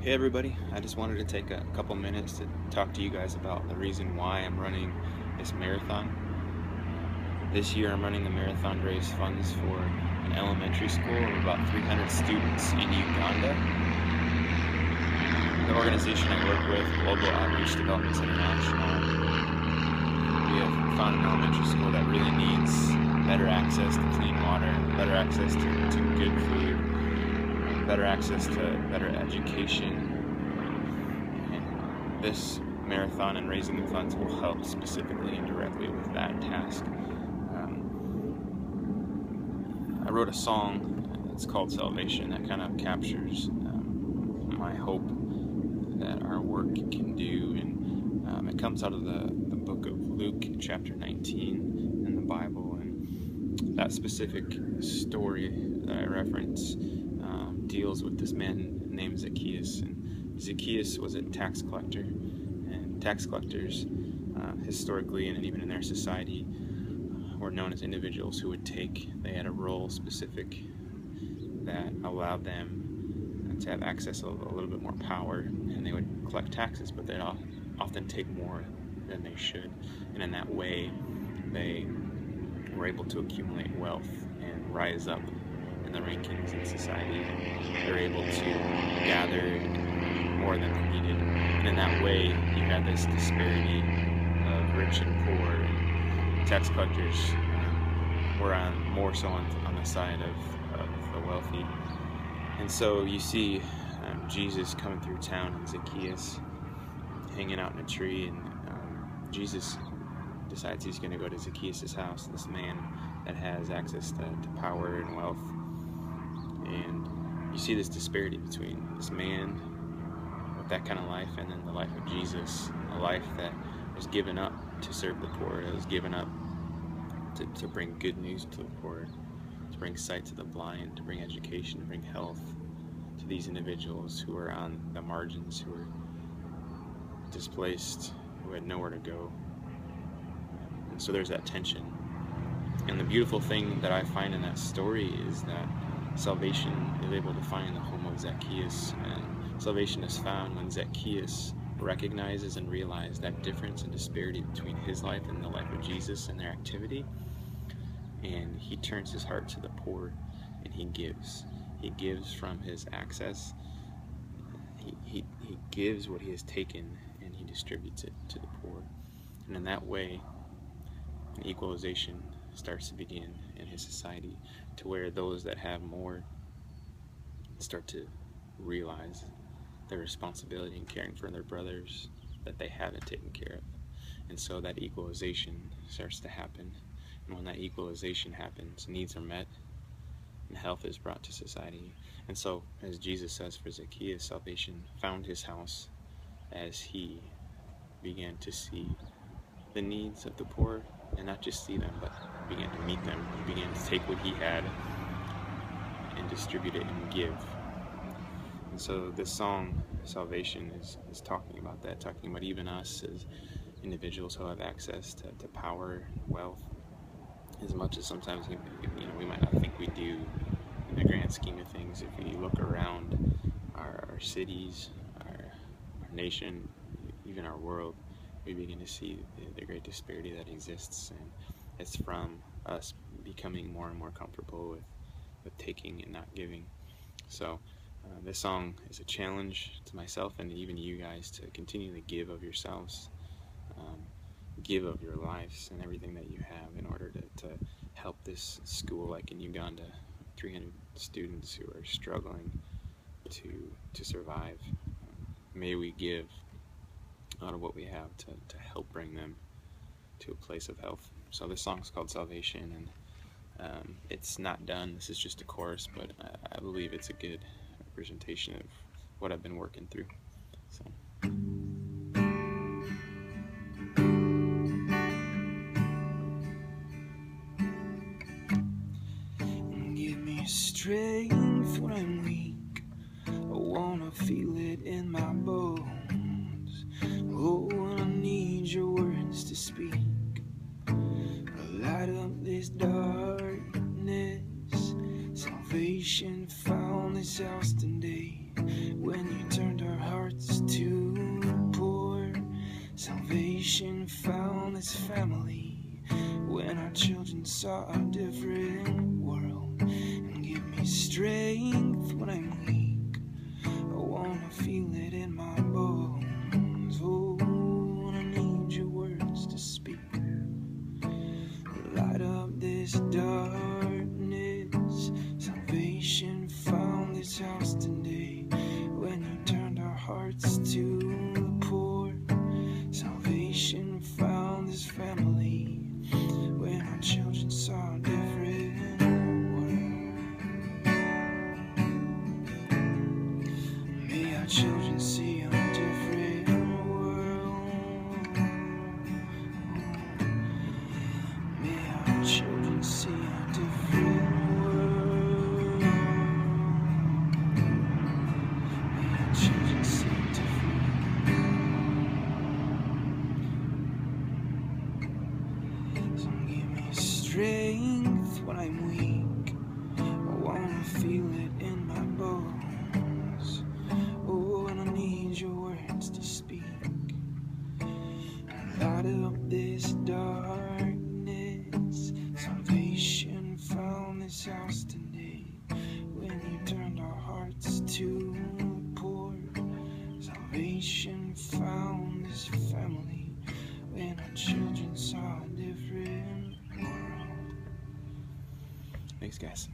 Hey everybody, I just wanted to take a couple minutes to talk to you guys about the reason why I'm running this marathon. This year I'm running the marathon to raise funds for an elementary school of about 300 students in Uganda. The organization I work with, Global Outreach Developments International, we have found an elementary school that really needs better access to clean water, better access to good food, better access to better education. And this marathon and raising the funds will help specifically and directly with that task. I wrote a song, it's called Salvation, that kind of captures my hope that our work can do, and it comes out of the book of Luke, chapter 19 in the Bible, and that specific story that I reference deals with this man named Zacchaeus. And Zacchaeus was a tax collector, and tax collectors historically and even in their society were known as individuals who they had a role specific that allowed them to have access to a little bit more power, and they would collect taxes, but they'd often take more than they should, and in that way they were able to accumulate wealth and rise up in the rankings in society. They were able to gather more than they needed, and in that way you had this disparity of rich and poor, and tax collectors were more so on the side of the wealthy. And so you see Jesus coming through town and Zacchaeus hanging out in a tree, and Jesus decides he's going to go to Zacchaeus' house, this man that has access to power and wealth. And you see this disparity between this man with that kind of life and then the life of Jesus, a life that was given up to serve the poor, it was given up to bring good news to the poor, to bring sight to the blind, to bring education, to bring health to these individuals who are on the margins, who are displaced, who had nowhere to go. And so there's that tension. And the beautiful thing that I find in that story is that salvation is able to find the home of Zacchaeus, and salvation is found when Zacchaeus recognizes and realizes that difference and disparity between his life and the life of Jesus and their activity, and he turns his heart to the poor and he gives from his access. He gives what he has taken and he distributes it to the poor, and in that way an equalization starts to begin in his society, to where those that have more start to realize their responsibility in caring for their brothers that they haven't taken care of. And so that equalization starts to happen, and when that equalization happens, needs are met and health is brought to society. And so, as Jesus says for Zacchaeus, salvation found his house as he began to see the needs of the poor, and not just see them, but began to meet them. He began to take what he had and distribute it and give. And so this song, Salvation, is talking about that, talking about even us as individuals who have access to power and wealth, as much as sometimes we might not think we do in the grand scheme of things. If you look around our cities, our nation, even our world, we begin to see the great disparity that exists, and it's from us becoming more and more comfortable with taking and not giving. So this song is a challenge to myself and even you guys to continually give of yourselves, give of your lives and everything that you have in order to help this school, like in Uganda, 300 students who are struggling to survive. May we give out of what we have to help bring them to a place of health. So this song's called Salvation, and it's not done. This is just a chorus, but I believe it's a good representation of what I've been working through. So. Give me strength when I'm weak. I wanna feel it in my bones. Oh, I need your words to speak. Light up this darkness. Salvation found this house today when you turned our when our children saw a different world. And give me strength when I'm weak. I wanna feel it in my bones. Oh, and I need your words to speak. Light up this darkness. Salvation found this house today. When you turned our hearts to the poor, salvation found this family. When our children saw a different world, may our children see a different world. May our children see a different world. May our children see a different world. So give me strength when I'm weak. I wanna feel it in my bones. Oh, and I need your words to speak. Light up this darkness. Salvation found this house today. When you turned our hearts to the poor, salvation found this family. When our children saw a different world. Thanks, guys.